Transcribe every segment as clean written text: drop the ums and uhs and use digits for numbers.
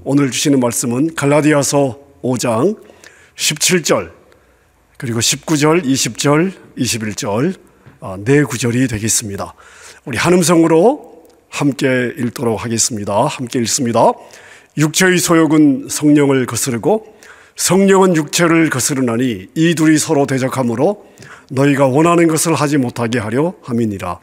오늘 주시는 말씀은 갈라디아서 5장 17절 그리고 19절, 20절, 21절 네 구절이 되겠습니다. 우리 한음성으로 함께 읽도록 하겠습니다. 함께 읽습니다. 육체의 소욕은 성령을 거스르고 성령은 육체를 거스르나니 이 둘이 서로 대적하므로 너희가 원하는 것을 하지 못하게 하려 함이니라.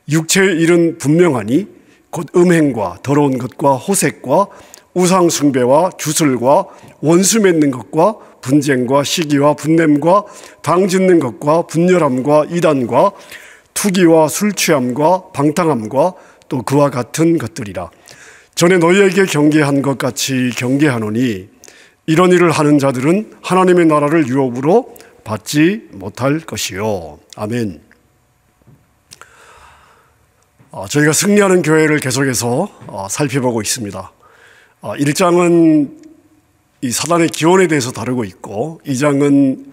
육체의 일은 분명하니 곧 음행과 더러운 것과 호색과 우상 숭배와 주술과 원수 맺는 것과 분쟁과 시기와 분냄과 당 짓는 것과 분열함과 이단과 투기와 술 취함과 방탕함과 또 그와 같은 것들이라. 전에 너희에게 경계한 것 같이 경계하노니 이런 일을 하는 자들은 하나님의 나라를 유업으로 받지 못할 것이요. 아멘. 저희가 승리하는 교회를 계속해서 살펴보고 있습니다. 1장은 이 사단의 기원에 대해서 다루고 있고 2장은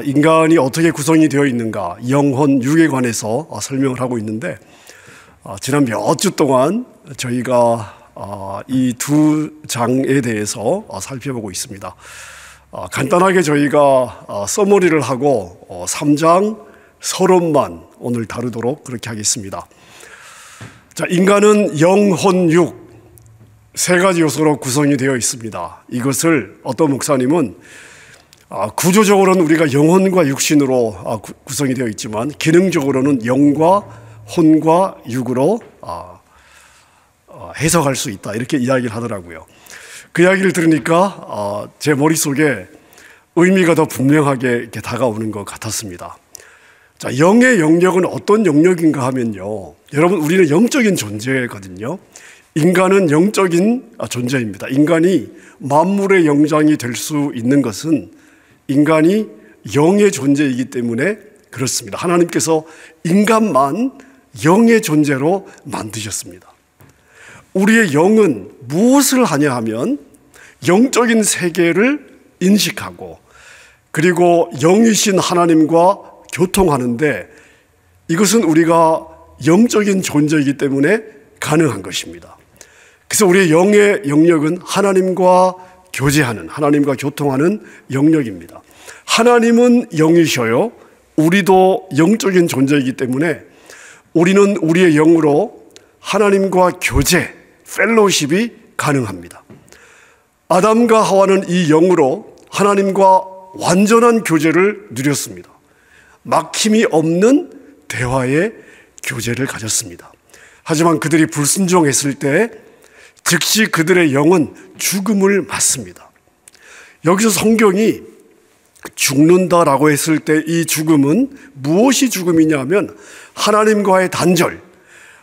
인간이 어떻게 구성이 되어 있는가, 영혼, 육에 관해서 설명을 하고 있는데 지난 몇 주 동안 저희가 이 두 장에 대해서 살펴보고 있습니다. 간단하게 저희가 서머리를 하고 3장 서론만 오늘 다루도록 그렇게 하겠습니다. 자, 인간은 영혼, 육 세 가지 요소로 구성이 되어 있습니다. 이것을 어떤 목사님은 구조적으로는 우리가 영혼과 육신으로 구성이 되어 있지만 기능적으로는 영과 혼과 육으로 해석할 수 있다, 이렇게 이야기를 하더라고요. 그 이야기를 들으니까 제 머릿속에 의미가 더 분명하게 이렇게 다가오는 것 같았습니다. 자, 영의 영역은 어떤 영역인가 하면요, 여러분, 우리는 영적인 존재거든요. 인간은 영적인 존재입니다. 인간이 만물의 영장이 될 수 있는 것은 인간이 영의 존재이기 때문에 그렇습니다. 하나님께서 인간만 영의 존재로 만드셨습니다. 우리의 영은 무엇을 하냐 하면 영적인 세계를 인식하고 그리고 영이신 하나님과 교통하는데, 이것은 우리가 영적인 존재이기 때문에 가능한 것입니다. 그래서 우리의 영의 영역은 하나님과 교제하는, 하나님과 교통하는 영역입니다. 하나님은 영이셔요. 우리도 영적인 존재이기 때문에 우리는 우리의 영으로 하나님과 교제, 펠로우십이 가능합니다. 아담과 하와는 이 영으로 하나님과 완전한 교제를 누렸습니다. 막힘이 없는 대화의 교제를 가졌습니다. 하지만 그들이 불순종했을 때 즉시 그들의 영은 죽음을 맞습니다. 여기서 성경이 죽는다라고 했을 때 이 죽음은 무엇이 죽음이냐 하면 하나님과의 단절,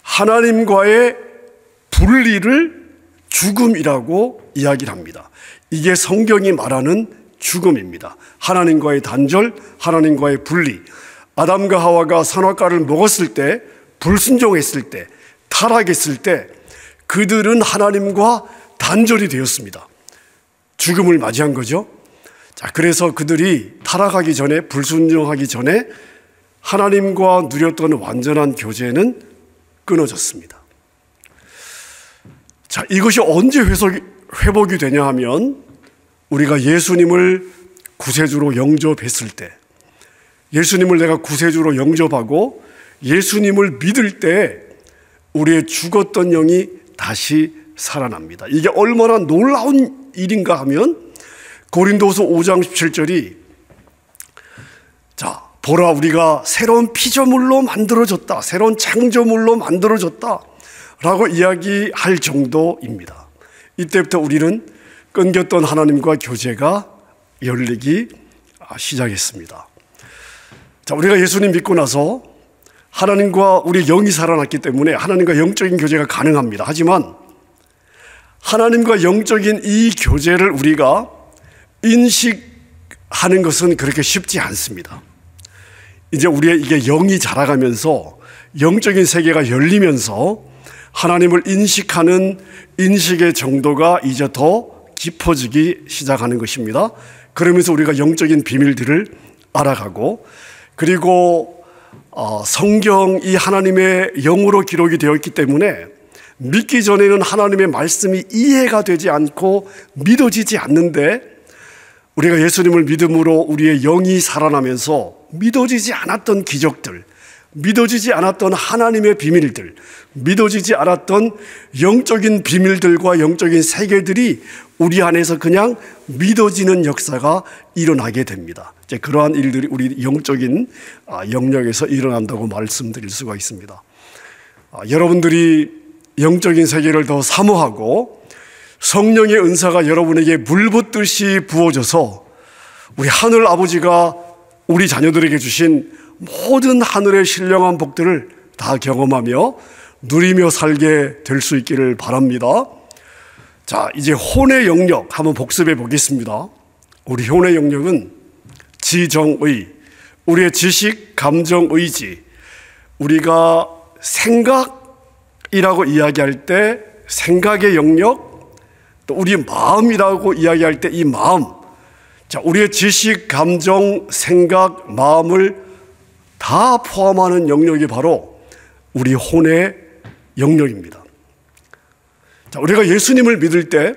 하나님과의 분리를 죽음이라고 이야기를 합니다. 이게 성경이 말하는 죽음입니다. 하나님과의 단절, 하나님과의 분리. 아담과 하와가 선악과를 먹었을 때, 불순종했을 때, 타락했을 때 그들은 하나님과 단절이 되었습니다. 죽음을 맞이한 거죠. 자, 그래서 그들이 타락하기 전에, 불순종하기 전에 하나님과 누렸던 완전한 교제는 끊어졌습니다. 자, 이것이 언제 회복이 되냐 하면 우리가 예수님을 구세주로 영접했을 때, 예수님을 내가 구세주로 영접하고 예수님을 믿을 때 우리의 죽었던 영이 다시 살아납니다. 이게 얼마나 놀라운 일인가 하면 고린도서 5장 17절이 자, 보라, 우리가 새로운 피조물로 만들어졌다, 새로운 창조물로 만들어졌다 라고 이야기할 정도입니다. 이때부터 우리는 끊겼던 하나님과 교제가 열리기 시작했습니다. 자, 우리가 예수님 믿고 나서 하나님과 우리 영이 살아났기 때문에 하나님과 영적인 교제가 가능합니다. 하지만 하나님과 영적인 이 교제를 우리가 인식하는 것은 그렇게 쉽지 않습니다. 이제 우리의 이게 영이 자라가면서 영적인 세계가 열리면서 하나님을 인식하는 인식의 정도가 이제 더 깊어지기 시작하는 것입니다. 그러면서 우리가 영적인 비밀들을 알아가고, 그리고 성경이 하나님의 영으로 기록이 되어 있기 때문에 믿기 전에는 하나님의 말씀이 이해가 되지 않고 믿어지지 않는데 우리가 예수님을 믿음으로 우리의 영이 살아나면서 믿어지지 않았던 기적들, 믿어지지 않았던 하나님의 비밀들, 믿어지지 않았던 영적인 비밀들과 영적인 세계들이 우리 안에서 그냥 믿어지는 역사가 일어나게 됩니다. 이제 그러한 일들이 우리 영적인 영역에서 일어난다고 말씀드릴 수가 있습니다. 여러분들이 영적인 세계를 더 사모하고 성령의 은사가 여러분에게 물붓듯이 부어져서 우리 하늘 아버지가 우리 자녀들에게 주신 모든 하늘의 신령한 복들을 다 경험하며 누리며 살게 될 수 있기를 바랍니다. 자, 이제 혼의 영역 한번 복습해 보겠습니다. 우리 혼의 영역은 지정의, 우리의 지식, 감정, 의지, 우리가 생각이라고 이야기할 때 생각의 영역, 또 우리 마음이라고 이야기할 때 이 마음, 자, 우리의 지식, 감정, 생각, 마음을 다 포함하는 영역이 바로 우리 혼의 영역입니다. 자, 우리가 예수님을 믿을 때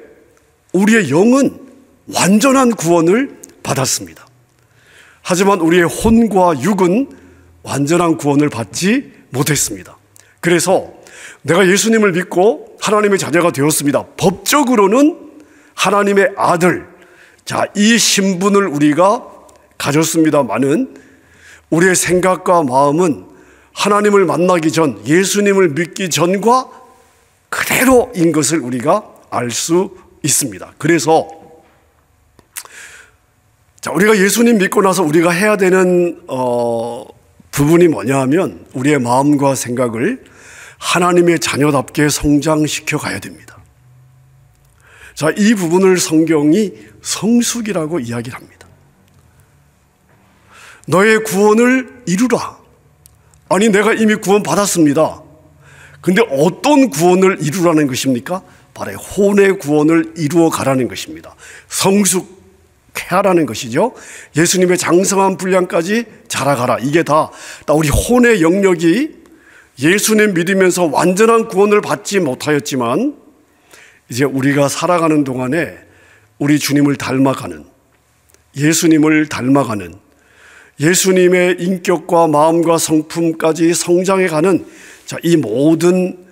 우리의 영은 완전한 구원을 받았습니다. 하지만 우리의 혼과 육은 완전한 구원을 받지 못했습니다. 그래서 내가 예수님을 믿고 하나님의 자녀가 되었습니다. 법적으로는 하나님의 아들, 자, 이 신분을 우리가 가졌습니다마는 우리의 생각과 마음은 하나님을 만나기 전, 예수님을 믿기 전과 그대로인 것을 우리가 알 수 있습니다. 그래서 자, 우리가 예수님 믿고 나서 우리가 해야 되는 부분이 뭐냐 하면 우리의 마음과 생각을 하나님의 자녀답게 성장시켜 가야 됩니다. 자, 이 부분을 성경이 성숙이라고 이야기를 합니다. 너의 구원을 이루라. 아니, 내가 이미 구원 받았습니다. 근데 어떤 구원을 이루라는 것입니까? 바로 혼의 구원을 이루어 가라는 것입니다. 성숙해라는 것이죠. 예수님의 장성한 분량까지 자라가라. 이게 다 우리 혼의 영역이 예수님 믿으면서 완전한 구원을 받지 못하였지만 이제 우리가 살아가는 동안에 우리 주님을 닮아가는, 예수님을 닮아가는, 예수님의 인격과 마음과 성품까지 성장해가는, 자, 이 모든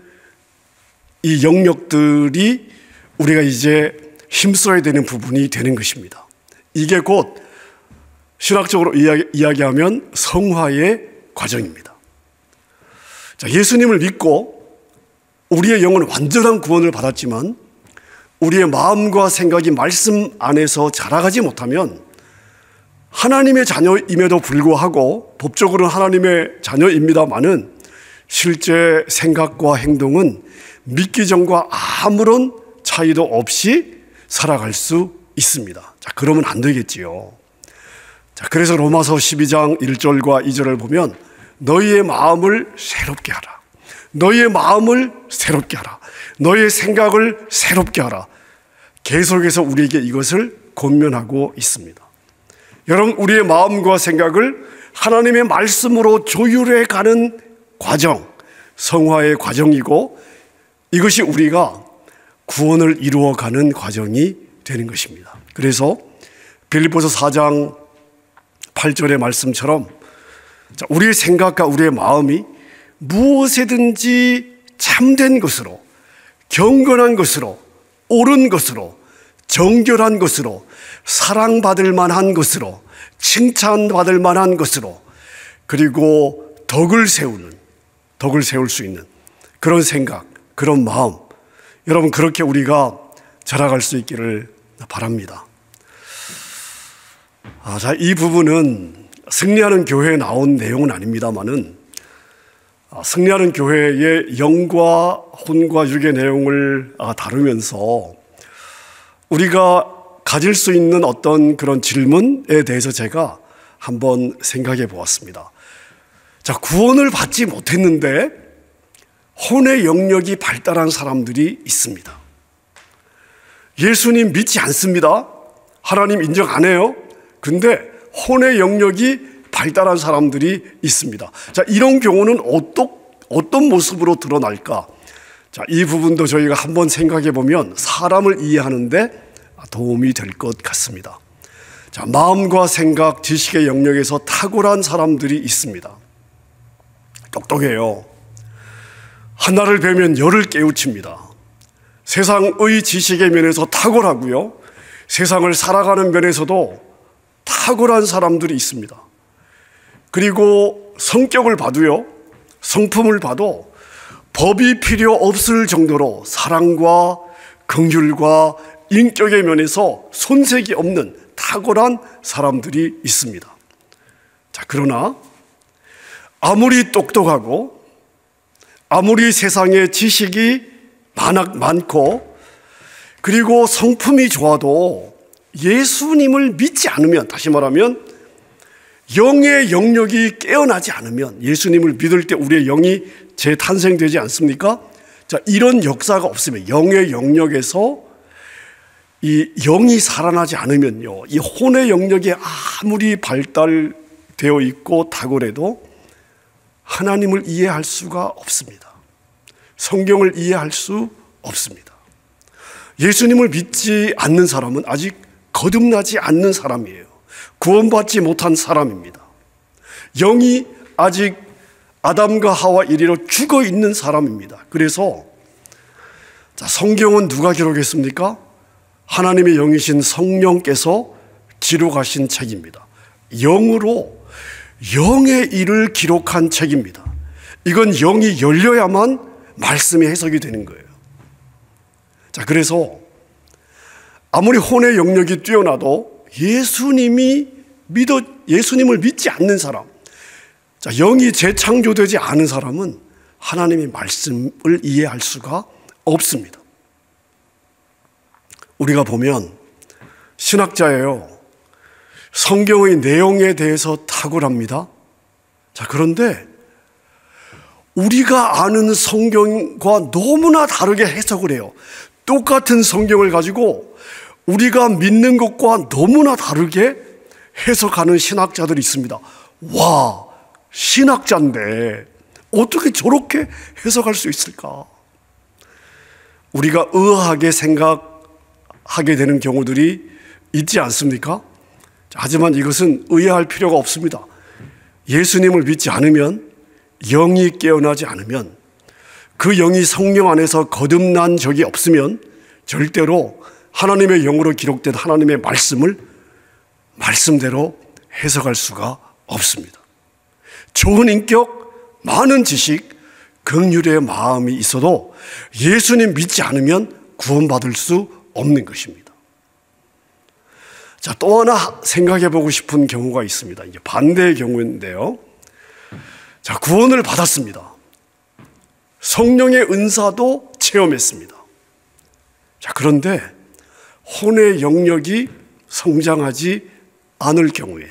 이 영역들이 우리가 이제 힘써야 되는 부분이 되는 것입니다. 이게 곧 신학적으로 이야기하면 성화의 과정입니다. 자, 예수님을 믿고 우리의 영은 완전한 구원을 받았지만 우리의 마음과 생각이 말씀 안에서 자라가지 못하면 하나님의 자녀임에도 불구하고 법적으로는 하나님의 자녀입니다마는 실제 생각과 행동은 믿기 전과 아무런 차이도 없이 살아갈 수 있습니다. 자, 그러면 안 되겠지요. 자, 그래서 로마서 12장 1절과 2절을 보면 너희의 마음을 새롭게 하라. 너희의 마음을 새롭게 하라. 너희의 생각을 새롭게 하라. 계속해서 우리에게 이것을 권면하고 있습니다. 여러분, 우리의 마음과 생각을 하나님의 말씀으로 조율해 가는 과정, 성화의 과정이고 이것이 우리가 구원을 이루어가는 과정이 되는 것입니다. 그래서 빌립보서 4장 8절의 말씀처럼 우리의 생각과 우리의 마음이 무엇이든지 참된 것으로, 경건한 것으로, 옳은 것으로, 정결한 것으로, 사랑받을 만한 것으로, 칭찬받을 만한 것으로, 그리고 덕을 세울 수 있는 그런 생각, 그런 마음, 여러분, 그렇게 우리가 자라갈 수 있기를 바랍니다. 자, 이 부분은 승리하는 교회에 나온 내용은 아닙니다만은 승리하는 교회의 영과 혼과 육의 내용을 다루면서 우리가 가질 수 있는 어떤 그런 질문에 대해서 제가 한번 생각해 보았습니다. 자, 구원을 받지 못했는데 혼의 영역이 발달한 사람들이 있습니다. 예수님 믿지 않습니다. 하나님 인정 안 해요. 근데 혼의 영역이 발달한 사람들이 있습니다. 자, 이런 경우는 어떤 모습으로 드러날까? 자, 이 부분도 저희가 한번 생각해 보면 사람을 이해하는데 도움이 될 것 같습니다. 자, 마음과 생각, 지식의 영역에서 탁월한 사람들이 있습니다. 똑똑해요. 하나를 배우면 열을 깨우칩니다. 세상의 지식의 면에서 탁월하고요, 세상을 살아가는 면에서도 탁월한 사람들이 있습니다. 그리고 성격을 봐도요, 성품을 봐도 법이 필요 없을 정도로 사랑과 긍휼과 인격의 면에서 손색이 없는 탁월한 사람들이 있습니다. 자, 그러나 아무리 똑똑하고 아무리 세상에 지식이 많고 그리고 성품이 좋아도 예수님을 믿지 않으면, 다시 말하면 영의 영역이 깨어나지 않으면, 예수님을 믿을 때 우리의 영이 재탄생되지 않습니까? 자, 이런 역사가 없으면, 영의 영역에서 이 영이 살아나지 않으면요, 이 혼의 영역이 아무리 발달되어 있고 탁월해도 하나님을 이해할 수가 없습니다. 성경을 이해할 수 없습니다. 예수님을 믿지 않는 사람은 아직 거듭나지 않는 사람이에요. 구원받지 못한 사람입니다. 영이 아직 아담과 하와 이리로 죽어 있는 사람입니다. 그래서 자, 성경은 누가 기록했습니까? 하나님의 영이신 성령께서 기록하신 책입니다. 영으로 영의 일을 기록한 책입니다. 이건 영이 열려야만 말씀이 해석이 되는 거예요. 자, 그래서 아무리 혼의 영역이 뛰어나도 예수님을 믿지 않는 사람, 자, 영이 재창조되지 않은 사람은 하나님의 말씀을 이해할 수가 없습니다. 우리가 보면 신학자예요. 성경의 내용에 대해서 탁월합니다. 자, 그런데 우리가 아는 성경과 너무나 다르게 해석을 해요. 똑같은 성경을 가지고 우리가 믿는 것과 너무나 다르게 해석하는 신학자들이 있습니다. 와, 신학자인데 어떻게 저렇게 해석할 수 있을까? 우리가 의아하게 생각하게 되는 경우들이 있지 않습니까? 하지만 이것은 의아할 필요가 없습니다. 예수님을 믿지 않으면, 영이 깨어나지 않으면, 그 영이 성령 안에서 거듭난 적이 없으면 절대로 하나님의 영으로 기록된 하나님의 말씀을 말씀대로 해석할 수가 없습니다. 좋은 인격, 많은 지식, 긍휼의 마음이 있어도 예수님 믿지 않으면 구원받을 수 없는 것입니다. 자, 또 하나 생각해 보고 싶은 경우가 있습니다. 이제 반대의 경우인데요. 자, 구원을 받았습니다. 성령의 은사도 체험했습니다. 자, 그런데 혼의 영역이 성장하지 않을 경우에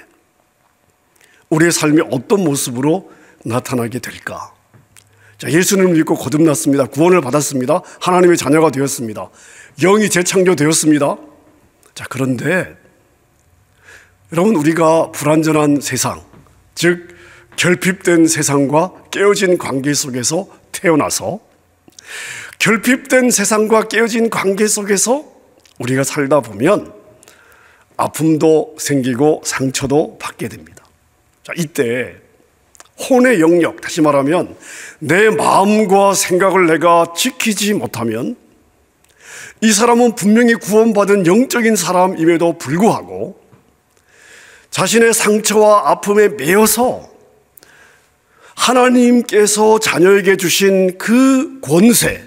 우리의 삶이 어떤 모습으로 나타나게 될까? 자, 예수님을 믿고 거듭났습니다. 구원을 받았습니다. 하나님의 자녀가 되었습니다. 영이 재창조되었습니다. 자, 그런데 여러분, 우리가 불완전한 세상, 즉 결핍된 세상과 깨어진 관계 속에서 태어나서 결핍된 세상과 깨어진 관계 속에서 우리가 살다 보면 아픔도 생기고 상처도 받게 됩니다. 자, 이때 혼의 영역, 다시 말하면 내 마음과 생각을 내가 지키지 못하면 이 사람은 분명히 구원받은 영적인 사람임에도 불구하고 자신의 상처와 아픔에 매여서 하나님께서 자녀에게 주신 그 권세,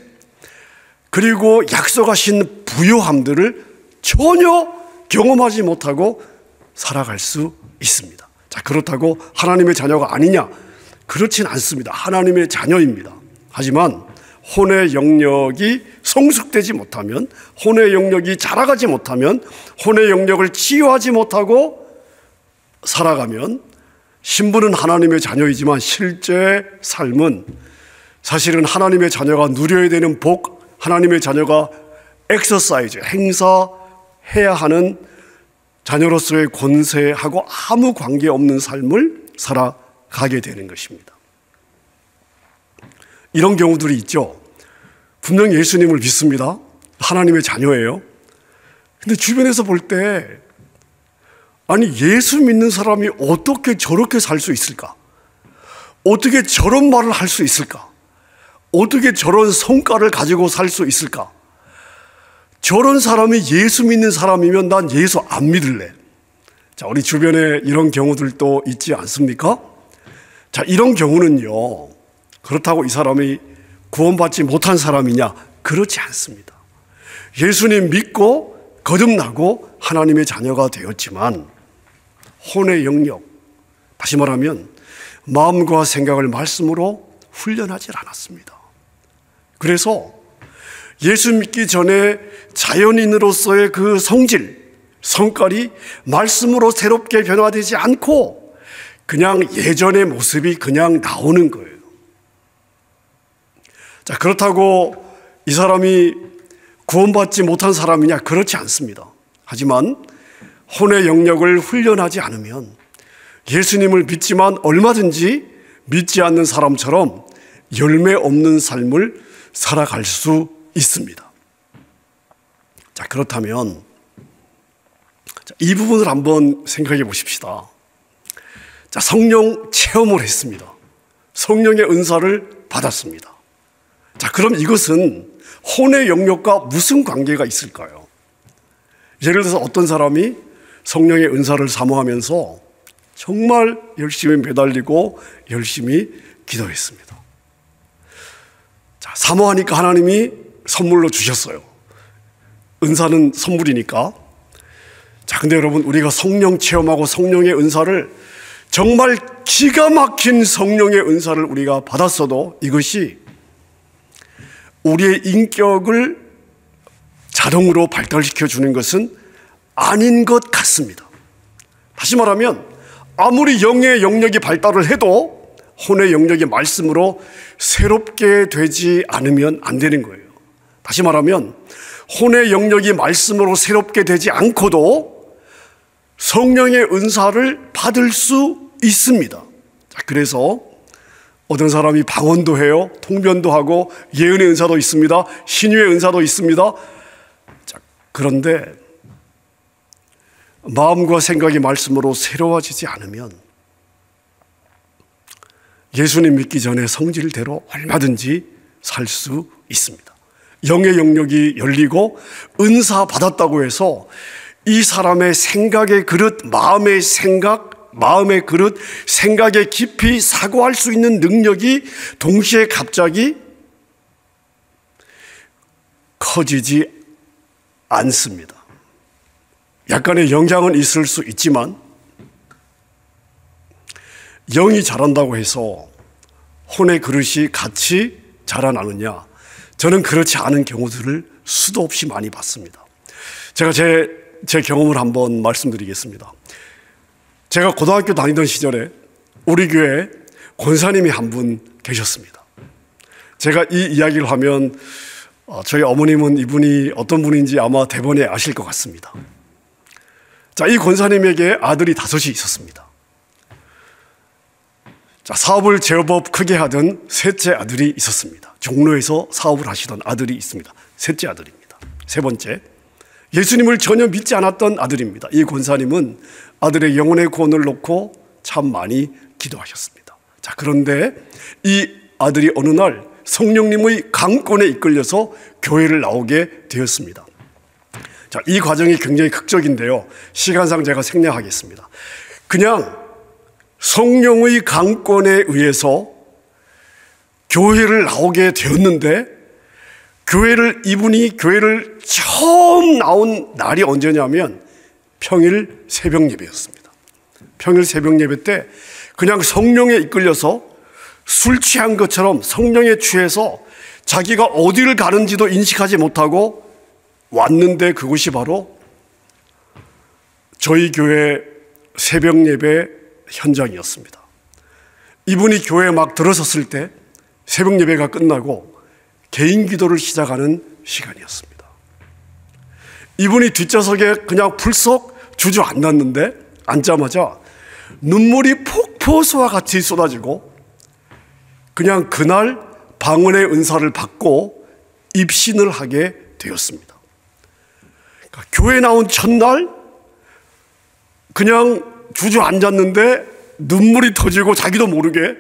그리고 약속하신 부요함들을 전혀 경험하지 못하고 살아갈 수 있습니다. 자, 그렇다고 하나님의 자녀가 아니냐? 그렇진 않습니다. 하나님의 자녀입니다. 하지만 혼의 영역이 성숙되지 못하면, 혼의 영역이 자라가지 못하면, 혼의 영역을 치유하지 못하고 살아가면 신분은 하나님의 자녀이지만 실제 삶은 사실은 하나님의 자녀가 누려야 되는 복, 하나님의 자녀가 엑서사이즈, 행사해야 하는 자녀로서의 권세하고 아무 관계없는 삶을 살아가게 되는 것입니다. 이런 경우들이 있죠. 분명 예수님을 믿습니다. 하나님의 자녀예요. 근데 주변에서 볼 때 아니 예수 믿는 사람이 어떻게 저렇게 살 수 있을까? 어떻게 저런 말을 할 수 있을까? 어떻게 저런 성과를 가지고 살 수 있을까? 저런 사람이 예수 믿는 사람이면 난 예수 안 믿을래. 자, 우리 주변에 이런 경우들도 있지 않습니까? 자, 이런 경우는요, 그렇다고 이 사람이 구원받지 못한 사람이냐? 그렇지 않습니다. 예수님 믿고 거듭나고 하나님의 자녀가 되었지만 혼의 영역, 다시 말하면 마음과 생각을 말씀으로 훈련하지 않았습니다. 그래서 예수 믿기 전에 자연인으로서의 그 성질, 성깔이 말씀으로 새롭게 변화되지 않고 그냥 예전의 모습이 그냥 나오는 거예요. 자, 그렇다고 이 사람이 구원받지 못한 사람이냐? 그렇지 않습니다. 하지만 혼의 영역을 훈련하지 않으면 예수님을 믿지만 얼마든지 믿지 않는 사람처럼 열매 없는 삶을 살아갈 수 있습니다. 자, 그렇다면 이 부분을 한번 생각해 보십시다. 자, 성령 체험을 했습니다. 성령의 은사를 받았습니다. 자, 그럼 이것은 혼의 영역과 무슨 관계가 있을까요? 예를 들어서 어떤 사람이 성령의 은사를 사모하면서 정말 열심히 매달리고 열심히 기도했습니다. 자, 사모하니까 하나님이 선물로 주셨어요. 은사는 선물이니까. 자, 근데 여러분, 우리가 성령 체험하고 성령의 은사를 정말 기가 막힌 성령의 은사를 우리가 받았어도 이것이 우리의 인격을 자동으로 발달시켜 주는 것은 아닌 것 같습니다. 다시 말하면 아무리 영의 영역이 발달을 해도 혼의 영역이 말씀으로 새롭게 되지 않으면 안 되는 거예요. 다시 말하면 혼의 영역이 말씀으로 새롭게 되지 않고도 성령의 은사를 받을 수 있습니다. 자, 그래서 어떤 사람이 방언도 해요. 통변도 하고 예언의 은사도 있습니다. 신유의 은사도 있습니다. 자, 그런데 마음과 생각이 말씀으로 새로워지지 않으면 예수님 믿기 전에 성질대로 얼마든지 살 수 있습니다. 영의 영역이 열리고 은사 받았다고 해서 이 사람의 생각의 그릇, 마음의 생각, 마음의 그릇, 생각에 깊이 사고할 수 있는 능력이 동시에 갑자기 커지지 않습니다. 약간의 영향은 있을 수 있지만 영이 자란다고 해서 혼의 그릇이 같이 자라나느냐? 저는 그렇지 않은 경우들을 수도 없이 많이 봤습니다. 제가 제 경험을 한번 말씀드리겠습니다. 제가 고등학교 다니던 시절에 우리 교회에 권사님이 한 분 계셨습니다. 제가 이 이야기를 하면 저희 어머님은 이분이 어떤 분인지 아마 대번에 아실 것 같습니다. 자, 이 권사님에게 아들이 5이 있었습니다. 자, 사업을 제법 크게 하던 셋째 아들이 있었습니다. 종로에서 사업을 하시던 아들이 있습니다. 셋째 아들입니다. 세 번째, 예수님을 전혀 믿지 않았던 아들입니다. 이 권사님은 아들의 영혼의 구원을 놓고 참 많이 기도하셨습니다. 자, 그런데 이 아들이 어느 날 성령님의 강권에 이끌려서 교회를 나오게 되었습니다. 자, 이 과정이 굉장히 극적인데요. 시간상 제가 생략하겠습니다. 그냥 성령의 강권에 의해서 교회를 나오게 되었는데 이분이 교회를 처음 나온 날이 언제냐면 평일 새벽 예배였습니다. 평일 새벽 예배 때 그냥 성령에 이끌려서 술 취한 것처럼 성령에 취해서 자기가 어디를 가는지도 인식하지 못하고 왔는데 그곳이 바로 저희 교회 새벽 예배 현장이었습니다. 이분이 교회에 막 들어섰을 때 새벽 예배가 끝나고 개인 기도를 시작하는 시간이었습니다. 이분이 뒷좌석에 그냥 풀썩 주저앉았는데 앉자마자 눈물이 폭포수와 같이 쏟아지고 그냥 그날 방언의 은사를 받고 입신을 하게 되었습니다. 그러니까 교회 나온 첫날 그냥 주저앉았는데 눈물이 터지고, 자기도 모르게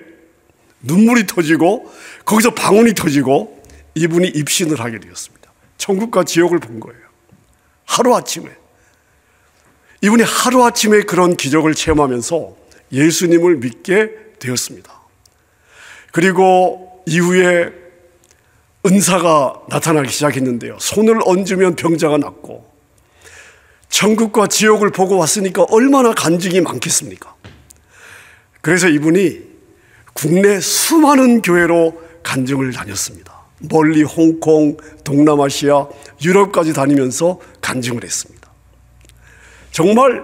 눈물이 터지고 거기서 방언이 터지고 이분이 입신을 하게 되었습니다. 천국과 지옥을 본 거예요. 하루아침에. 이분이 하루아침에 그런 기적을 체험하면서 예수님을 믿게 되었습니다. 그리고 이후에 은사가 나타나기 시작했는데요. 손을 얹으면 병자가 낫고, 천국과 지옥을 보고 왔으니까 얼마나 간증이 많겠습니까? 그래서 이분이 국내 수많은 교회로 간증을 다녔습니다. 멀리 홍콩, 동남아시아, 유럽까지 다니면서 간증을 했습니다. 정말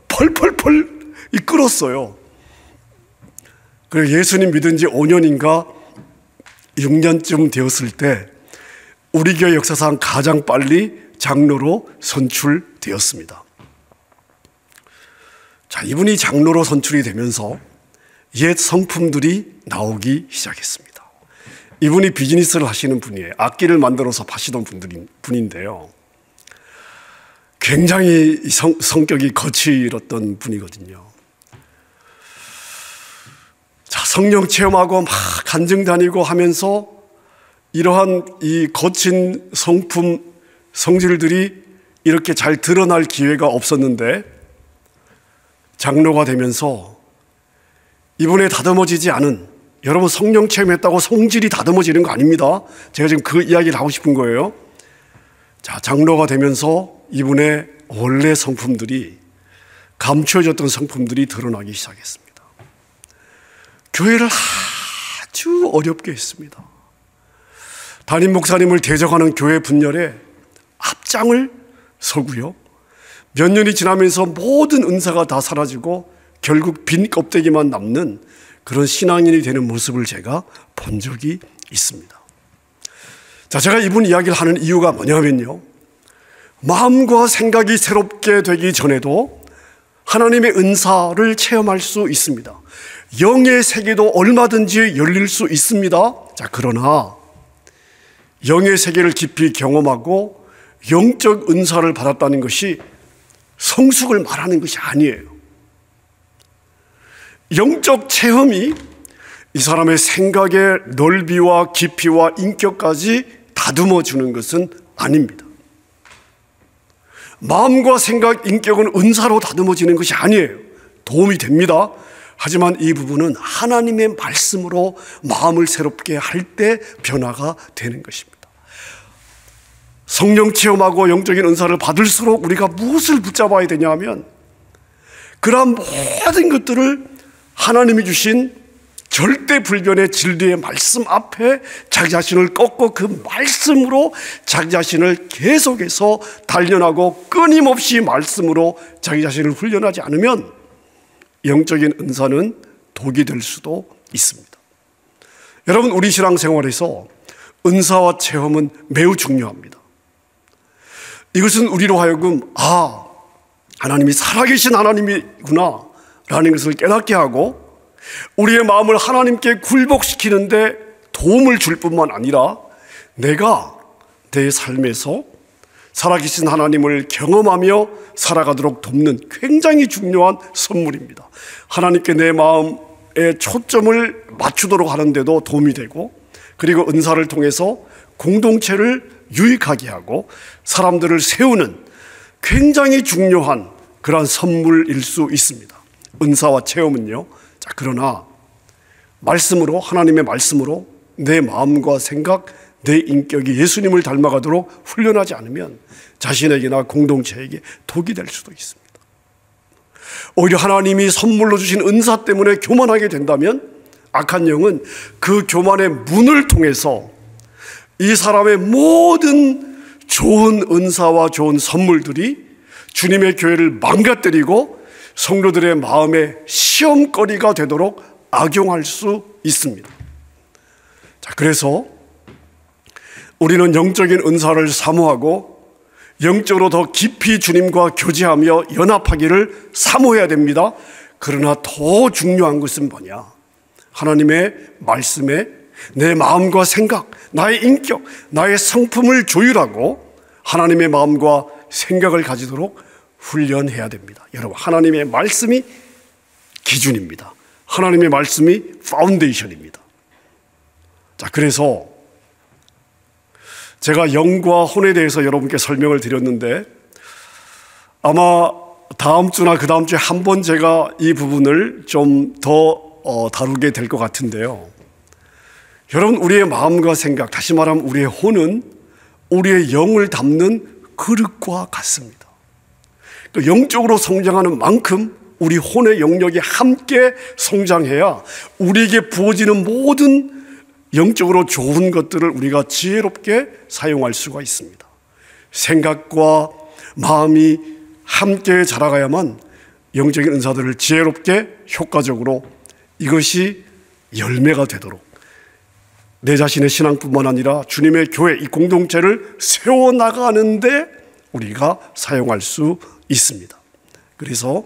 펄펄펄 끓었어요. 그리고 예수님 믿은 지 5년인가 6년쯤 되었을 때 우리 교회 역사상 가장 빨리 장로로 선출되었습니다. 자, 이분이 장로로 선출이 되면서 옛 성품들이 나오기 시작했습니다. 이분이 비즈니스를 하시는 분이에요. 악기를 만들어서 파시던 분인데요. 굉장히 성격이 거칠었던 분이거든요. 자, 성령 체험하고 막 간증 다니고 하면서 이러한 이 거친 성질들이 이렇게 잘 드러날 기회가 없었는데, 장로가 되면서 이분의 다듬어지지 않은, 여러분 성령 체험했다고 성질이 다듬어지는 거 아닙니다. 제가 지금 그 이야기를 하고 싶은 거예요. 자, 장로가 되면서 이분의 원래 성품들이, 감추어졌던 성품들이 드러나기 시작했습니다. 교회를 아주 어렵게 했습니다. 담임 목사님을 대적하는 교회 분열에 앞장을 서고요. 몇 년이 지나면서 모든 은사가 다 사라지고 결국 빈 껍데기만 남는 그런 신앙인이 되는 모습을 제가 본 적이 있습니다. 자, 제가 이분 이야기를 하는 이유가 뭐냐면요, 마음과 생각이 새롭게 되기 전에도 하나님의 은사를 체험할 수 있습니다. 영의 세계도 얼마든지 열릴 수 있습니다. 자, 그러나 영의 세계를 깊이 경험하고 영적 은사를 받았다는 것이 성숙을 말하는 것이 아니에요. 영적 체험이 이 사람의 생각의 넓이와 깊이와 인격까지 다듬어 주는 것은 아닙니다. 마음과 생각, 인격은 은사로 다듬어지는 것이 아니에요. 도움이 됩니다. 하지만 이 부분은 하나님의 말씀으로 마음을 새롭게 할 때 변화가 되는 것입니다. 성령 체험하고 영적인 은사를 받을수록 우리가 무엇을 붙잡아야 되냐 하면, 그러한 모든 것들을 하나님이 주신 절대 불변의 진리의 말씀 앞에 자기 자신을 꺾고 그 말씀으로 자기 자신을 계속해서 단련하고 끊임없이 말씀으로 자기 자신을 훈련하지 않으면 영적인 은사는 독이 될 수도 있습니다. 여러분, 우리 신앙생활에서 은사와 체험은 매우 중요합니다. 이것은 우리로 하여금 하나님이 살아계신 하나님이구나 라는 것을 깨닫게 하고, 우리의 마음을 하나님께 굴복시키는데 도움을 줄 뿐만 아니라 내가 내 삶에서 살아계신 하나님을 경험하며 살아가도록 돕는 굉장히 중요한 선물입니다. 하나님께 내 마음의 초점을 맞추도록 하는데도 도움이 되고, 그리고 은사를 통해서 공동체를 유익하게 하고 사람들을 세우는 굉장히 중요한 그러한 선물일 수 있습니다. 은사와 체험은요. 자, 그러나 말씀으로, 하나님의 말씀으로 내 마음과 생각, 내 인격이 예수님을 닮아가도록 훈련하지 않으면 자신에게나 공동체에게 독이 될 수도 있습니다. 오히려 하나님이 선물로 주신 은사 때문에 교만하게 된다면 악한 영은 그 교만의 문을 통해서 이 사람의 모든 좋은 은사와 좋은 선물들이 주님의 교회를 망가뜨리고 성도들의 마음의 시험거리가 되도록 악용할 수 있습니다. 자, 그래서 우리는 영적인 은사를 사모하고 영적으로 더 깊이 주님과 교제하며 연합하기를 사모해야 됩니다. 그러나 더 중요한 것은 뭐냐? 하나님의 말씀에 내 마음과 생각, 나의 인격, 나의 성품을 조율하고 하나님의 마음과 생각을 가지도록 훈련해야 됩니다. 여러분, 하나님의 말씀이 기준입니다. 하나님의 말씀이 파운데이션입니다. 자, 그래서 제가 영과 혼에 대해서 여러분께 설명을 드렸는데 아마 다음 주나 그 다음 주에 한 번 제가 이 부분을 좀 더 다루게 될 것 같은데요. 여러분, 우리의 마음과 생각, 다시 말하면 우리의 혼은 우리의 영을 담는 그릇과 같습니다. 영적으로 성장하는 만큼 우리 혼의 영역이 함께 성장해야 우리에게 부어지는 모든 영적으로 좋은 것들을 우리가 지혜롭게 사용할 수가 있습니다. 생각과 마음이 함께 자라가야만 영적인 은사들을 지혜롭게 효과적으로 이것이 열매가 되도록 내 자신의 신앙뿐만 아니라 주님의 교회 이 공동체를 세워나가는데 우리가 사용할 수 있습니다. 그래서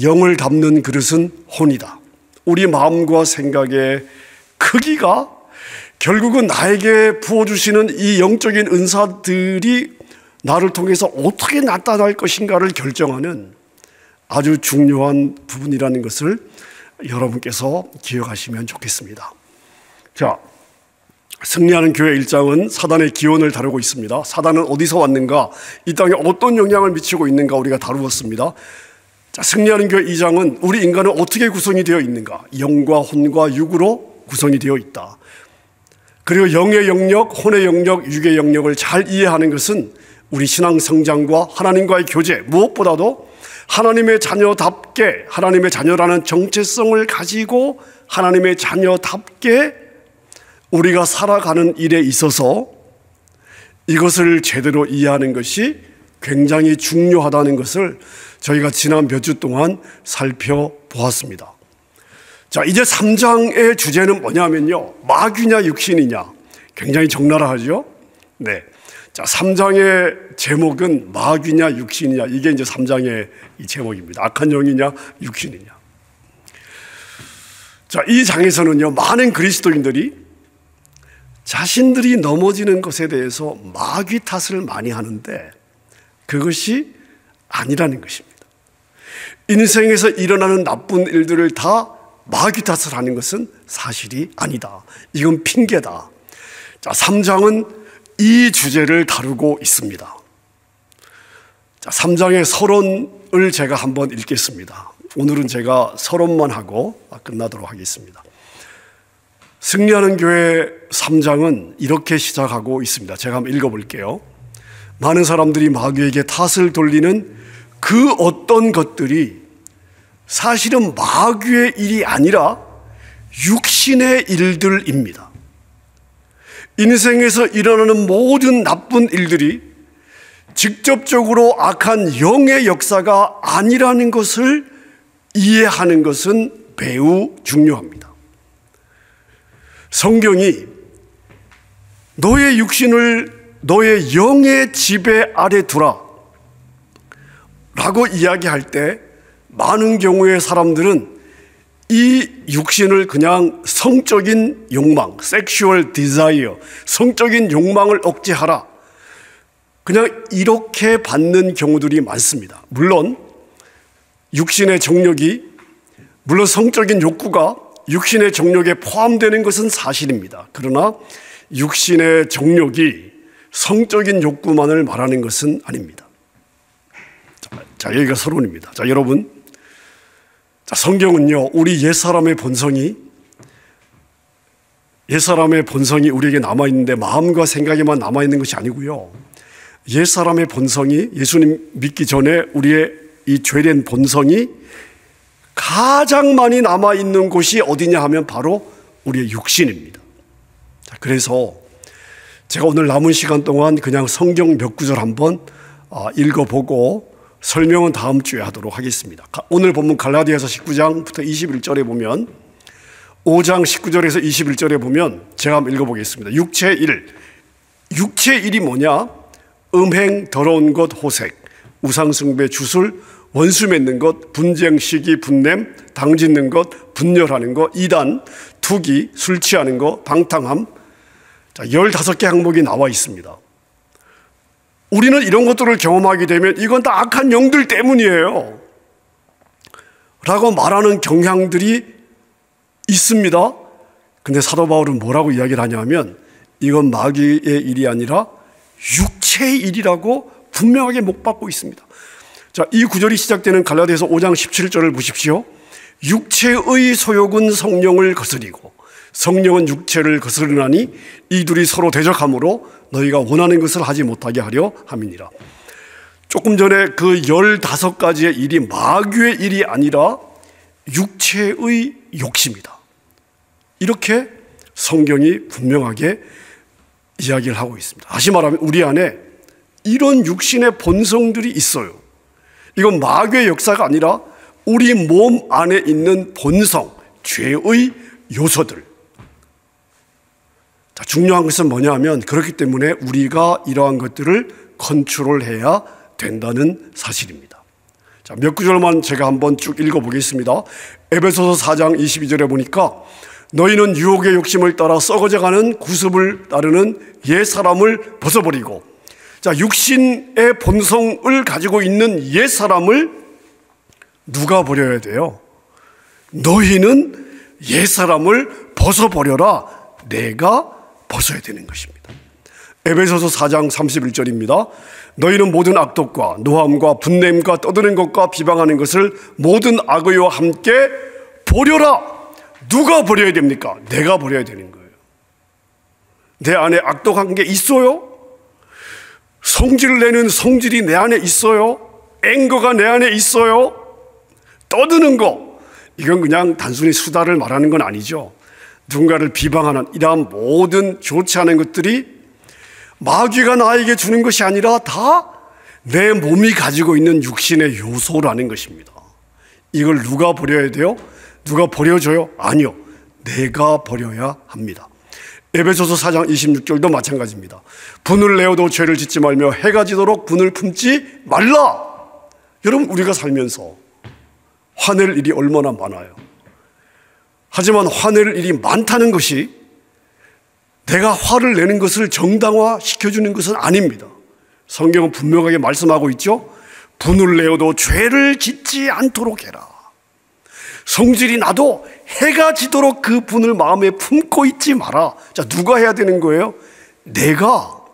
영을 담는 그릇은 혼이다. 우리 마음과 생각의 크기가 결국은 나에게 부어주시는 이 영적인 은사들이 나를 통해서 어떻게 나타날 것인가를 결정하는 아주 중요한 부분이라는 것을 여러분께서 기억하시면 좋겠습니다. 자, 승리하는 교회 1장은 사단의 기원을 다루고 있습니다. 사단은 어디서 왔는가, 이 땅에 어떤 영향을 미치고 있는가 우리가 다루었습니다. 자, 승리하는 교회 2장은 우리 인간은 어떻게 구성이 되어 있는가, 영과 혼과 육으로 구성이 되어 있다. 그리고 영의 영역, 혼의 영역, 육의 영역을 잘 이해하는 것은 우리 신앙 성장과 하나님과의 교제, 무엇보다도 하나님의 자녀답게, 하나님의 자녀라는 정체성을 가지고 하나님의 자녀답게 우리가 살아가는 일에 있어서 이것을 제대로 이해하는 것이 굉장히 중요하다는 것을 저희가 지난 몇 주 동안 살펴보았습니다. 자, 이제 3장의 주제는 뭐냐면요, 마귀냐 육신이냐. 굉장히 적나라하죠? 네. 자, 3장의 제목은 마귀냐 육신이냐. 이게 이제 3장의 이 제목입니다. 악한 영이냐 육신이냐. 자, 이 장에서는요, 많은 그리스도인들이 자신들이 넘어지는 것에 대해서 마귀 탓을 많이 하는데 그것이 아니라는 것입니다. 인생에서 일어나는 나쁜 일들을 다 마귀 탓을 하는 것은 사실이 아니다. 이건 핑계다. 자, 3장은 이 주제를 다루고 있습니다. 자, 3장의 서론을 제가 한번 읽겠습니다. 오늘은 제가 서론만 하고 끝나도록 하겠습니다. 승리하는 교회 3장은 이렇게 시작하고 있습니다. 제가 한번 읽어볼게요. 많은 사람들이 마귀에게 탓을 돌리는 그 어떤 것들이 사실은 마귀의 일이 아니라 육신의 일들입니다. 인생에서 일어나는 모든 나쁜 일들이 직접적으로 악한 영의 역사가 아니라는 것을 이해하는 것은 매우 중요합니다. 성경이 너의 육신을 너의 영의 지배 아래 두라 라고 이야기할 때 많은 경우의 사람들은 이 육신을 그냥 성적인 욕망, sexual desire, 성적인 욕망을 억제하라, 그냥 이렇게 받는 경우들이 많습니다. 물론 육신의 정욕이, 물론 성적인 욕구가 육신의 정욕에 포함되는 것은 사실입니다. 그러나 육신의 정욕이 성적인 욕구만을 말하는 것은 아닙니다. 자, 여기가 서론입니다. 자, 여러분, 자, 성경은요, 우리 옛사람의 본성이 우리에게 남아있는데 마음과 생각에만 남아있는 것이 아니고요, 옛사람의 본성이 예수님 믿기 전에 우리의 이 죄된 본성이 가장 많이 남아있는 곳이 어디냐 하면 바로 우리의 육신입니다. 자, 그래서 제가 오늘 남은 시간 동안 그냥 성경 몇 구절 한번 읽어보고 설명은 다음 주에 하도록 하겠습니다. 오늘 본문 갈라디아서 19장부터 21절에 보면, 5장 19절에서 21절에 보면 제가 한번 읽어보겠습니다. 육체의 일. 육체의 일이 뭐냐? 음행, 더러운 것, 호색, 우상숭배, 주술, 원수 맺는 것, 분쟁, 시기, 분냄, 당짓는 것, 분열하는 것, 이단, 투기, 술 취하는 것, 방탕함. 자, 15개 항목이 나와 있습니다. 우리는 이런 것들을 경험하게 되면 이건 다 악한 영들 때문이에요 라고 말하는 경향들이 있습니다. 근데 사도 바울은 뭐라고 이야기를 하냐면 이건 마귀의 일이 아니라 육체의 일이라고 분명하게 목박고 있습니다. 자, 이 구절이 시작되는 갈라디아서 5장 17절을 보십시오. 육체의 소욕은 성령을 거스리고 성령은 육체를 거스르나니 이 둘이 서로 대적하므로 너희가 원하는 것을 하지 못하게 하려 함이니라. 조금 전에 그 15가지의 일이 마귀의 일이 아니라 육체의 욕심이다. 이렇게 성경이 분명하게 이야기를 하고 있습니다. 다시 말하면 우리 안에 이런 육신의 본성들이 있어요. 이건 마귀의 역사가 아니라 우리 몸 안에 있는 본성, 죄의 요소들. 자, 중요한 것은 뭐냐면 그렇기 때문에 우리가 이러한 것들을 컨트롤해야 된다는 사실입니다. 자, 몇 구절만 제가 한번 쭉 읽어보겠습니다. 에베소서 4장 22절에 보니까 너희는 유혹의 욕심을 따라 썩어져가는 구습을 따르는 옛 사람을 벗어버리고, 자, 육신의 본성을 가지고 있는 옛 사람을 누가 버려야 돼요? 너희는 옛 사람을 벗어버려라. 내가 벗어야 되는 것입니다. 에베소서 4장 31절입니다. 너희는 모든 악독과 노함과 분냄과 떠드는 것과 비방하는 것을 모든 악의와 함께 버려라. 누가 버려야 됩니까? 내가 버려야 되는 거예요. 내 안에 악독한 게 있어요? 성질을 내는 성질이 내 안에 있어요? 앵거가 내 안에 있어요? 떠드는 거, 이건 그냥 단순히 수다를 말하는 건 아니죠. 누군가를 비방하는 이러한 모든 좋지 않은 것들이 마귀가 나에게 주는 것이 아니라 다 내 몸이 가지고 있는 육신의 요소라는 것입니다. 이걸 누가 버려야 돼요? 누가 버려줘요? 아니요. 내가 버려야 합니다. 에베소서 4장 26절도 마찬가지입니다. 분을 내어도 죄를 짓지 말며 해가 지도록 분을 품지 말라. 여러분, 우리가 살면서 화낼 일이 얼마나 많아요. 하지만 화낼 일이 많다는 것이 내가 화를 내는 것을 정당화시켜주는 것은 아닙니다. 성경은 분명하게 말씀하고 있죠. 분을 내어도 죄를 짓지 않도록 해라. 성질이 나도 해가 지도록 그 분을 마음에 품고 있지 마라. 자, 누가 해야 되는 거예요? 내가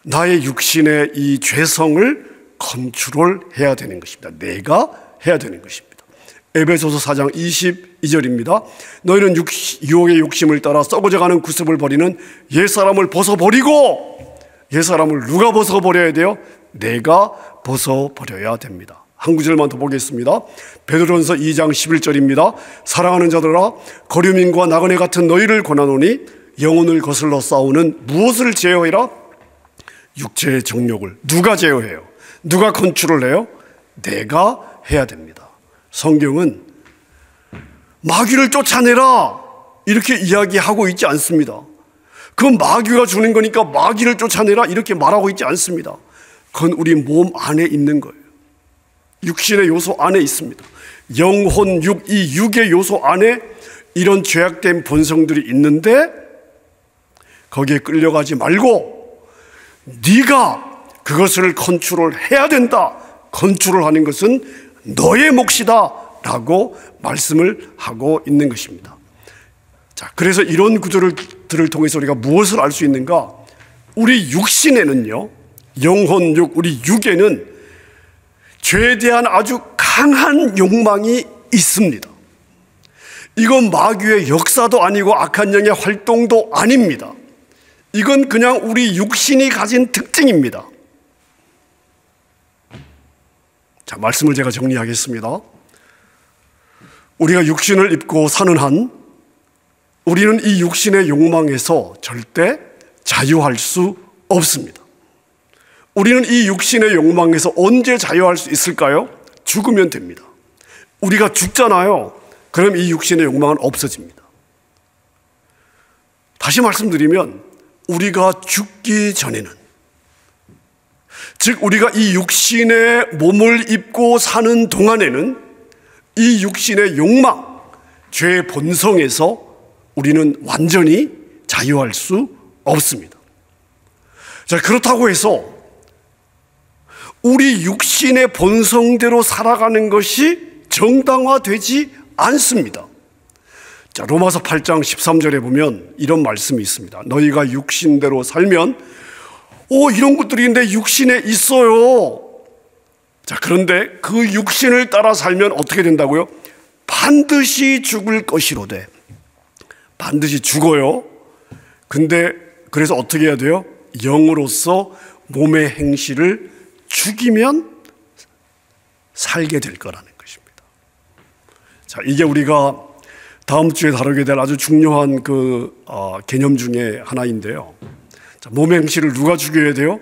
나의 육신의 이 죄성을 컨트롤해야 되는 것입니다. 내가 해야 되는 것입니다. 에베소서 4장 22절입니다. 너희는 유혹의 욕심을 따라 썩어져가는 구습을 버리는 옛사람을 벗어버리고, 옛사람을 누가 벗어버려야 돼요? 내가 벗어버려야 됩니다. 한 구절만 더 보겠습니다. 베드로전서 2장 11절입니다. 사랑하는 자들아, 거류민과 나그네 같은 너희를 권하노니 영혼을 거슬러 싸우는 무엇을 제어해라? 육체의 정욕을. 누가 제어해요? 누가 컨트롤해요? 내가 해야 됩니다. 성경은 마귀를 쫓아내라 이렇게 이야기하고 있지 않습니다. 그건 마귀가 주는 거니까 마귀를 쫓아내라 이렇게 말하고 있지 않습니다. 그건 우리 몸 안에 있는 거예요. 육신의 요소 안에 있습니다. 영혼, 육, 이 육의 요소 안에 이런 죄악된 본성들이 있는데 거기에 끌려가지 말고 네가 그것을 컨트롤해야 된다. 컨트롤하는 것은 너의 몫이다 라고 말씀을 하고 있는 것입니다. 자, 그래서 이런 구절들을 통해서 우리가 무엇을 알 수 있는가? 우리 육신에는요, 영혼, 육, 우리 육에는 죄에 대한 아주 강한 욕망이 있습니다. 이건 마귀의 역사도 아니고 악한 영의 활동도 아닙니다. 이건 그냥 우리 육신이 가진 특징입니다. 자, 말씀을 제가 정리하겠습니다. 우리가 육신을 입고 사는 한 우리는 이 육신의 욕망에서 절대 자유할 수 없습니다. 우리는 이 육신의 욕망에서 언제 자유할 수 있을까요? 죽으면 됩니다. 우리가 죽잖아요. 그럼 이 육신의 욕망은 없어집니다. 다시 말씀드리면 우리가 죽기 전에는 즉 우리가 이 육신의 몸을 입고 사는 동안에는 이 육신의 욕망, 죄의 본성에서 우리는 완전히 자유할 수 없습니다. 자, 그렇다고 해서 우리 육신의 본성대로 살아가는 것이 정당화되지 않습니다. 자, 로마서 8장 13절에 보면 이런 말씀이 있습니다. 너희가 육신대로 살면 이런 것들이 내 육신에 있어요. 자, 그런데 그 육신을 따라 살면 어떻게 된다고요? 반드시 죽을 것이로되. 반드시 죽어요. 근데 그래서 어떻게 해야 돼요? 영으로서 몸의 행실을 죽이면 살게 될 거라는 것입니다. 자, 이게 우리가 다음 주에 다루게 될 아주 중요한 개념 중에 하나인데요. 자, 몸의 행실을 누가 죽여야 돼요?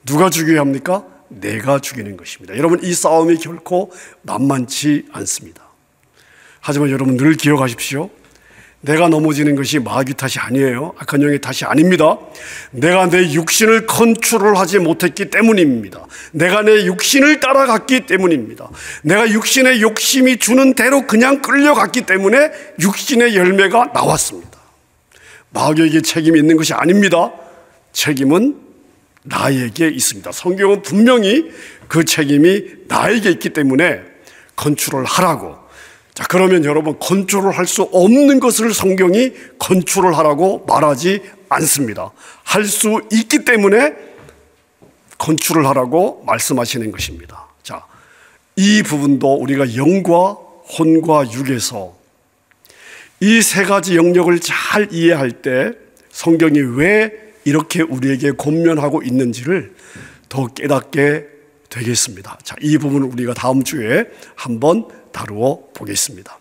누가 죽여야 합니까? 내가 죽이는 것입니다. 여러분, 이 싸움이 결코 만만치 않습니다. 하지만 여러분 늘 기억하십시오. 내가 넘어지는 것이 마귀 탓이 아니에요. 악한 영의 탓이 아닙니다. 내가 내 육신을 컨트롤하지 못했기 때문입니다. 내가 내 육신을 따라갔기 때문입니다. 내가 육신의 욕심이 주는 대로 그냥 끌려갔기 때문에 육신의 열매가 나왔습니다. 마귀에게 책임이 있는 것이 아닙니다. 책임은 나에게 있습니다. 성경은 분명히 그 책임이 나에게 있기 때문에 컨트롤하라고. 자, 그러면 여러분, 컨트롤할 수 없는 것을 성경이 컨트롤하라고 말하지 않습니다. 할 수 있기 때문에 컨트롤하라고 말씀하시는 것입니다. 자, 이 부분도 우리가 영과 혼과 육에서 이 세 가지 영역을 잘 이해할 때 성경이 왜 이렇게 우리에게 권면하고 있는지를 더 깨닫게 되겠습니다. 자, 이 부분을 우리가 다음 주에 한번 다루어 보겠습니다.